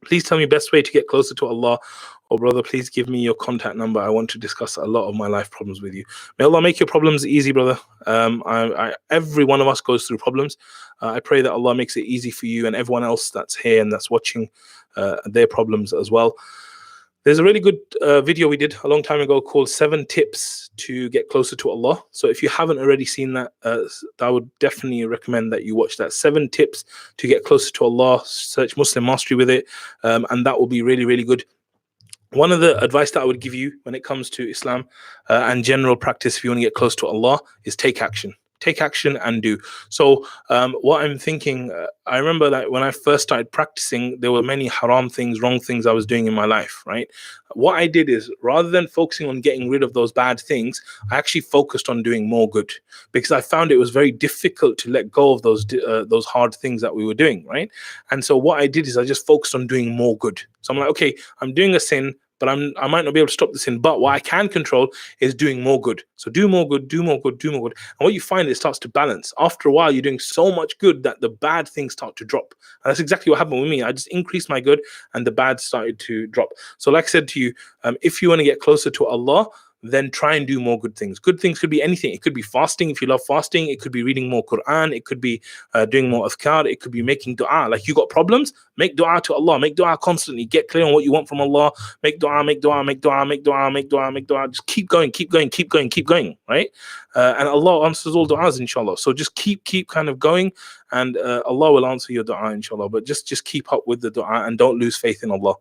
Please tell me best way to get closer to Allah. Or brother, please give me your contact number. I want to discuss a lot of my life problems with you. May Allah make your problems easy, brother. Every one of us goes through problems. I pray that Allah makes it easy for you and everyone else that's here and that's watching their problems as well. There's a really good video we did a long time ago called 7 Tips to Get Closer to Allah. So if you haven't already seen that, I would definitely recommend that you watch that. 7 Tips to Get Closer to Allah. Search Muslim Mastery with it, and that will be really, really good. One of the advice that I would give you when it comes to Islam and general practice, if you want to get close to Allah, is take action. Take action and do. So what I'm thinking, I remember that when I first started practicing, there were many haram things, wrong things I was doing in my life, right? What I did is, rather than focusing on getting rid of those bad things, I actually focused on doing more good, because I found it was very difficult to let go of those hard things that we were doing, right? And so what I did is I just focused on doing more good. So I'm like, okay, I'm doing a sin, but I might not be able to stop the sin. But what I can control is doing more good. So do more good, do more good, do more good. And what you find is it starts to balance. After a while, you're doing so much good that the bad things start to drop. And that's exactly what happened with me. I just increased my good and the bad started to drop. So like I said to you, if you want to get closer to Allah, then try and do more good things. Good things could be anything. It could be fasting if you love fasting. It could be reading more Quran. It could be doing more adhkar. It could be making dua. Like you got problems, make dua to Allah. Make dua constantly. Get clear on what you want from Allah. Make dua, make dua, make dua, make dua, make dua, make dua. Just keep going, keep going, keep going, keep going, right? And Allah answers all du'as, inshallah. So just keep kind of going, and Allah will answer your dua, inshallah. But just keep up with the dua and don't lose faith in Allah.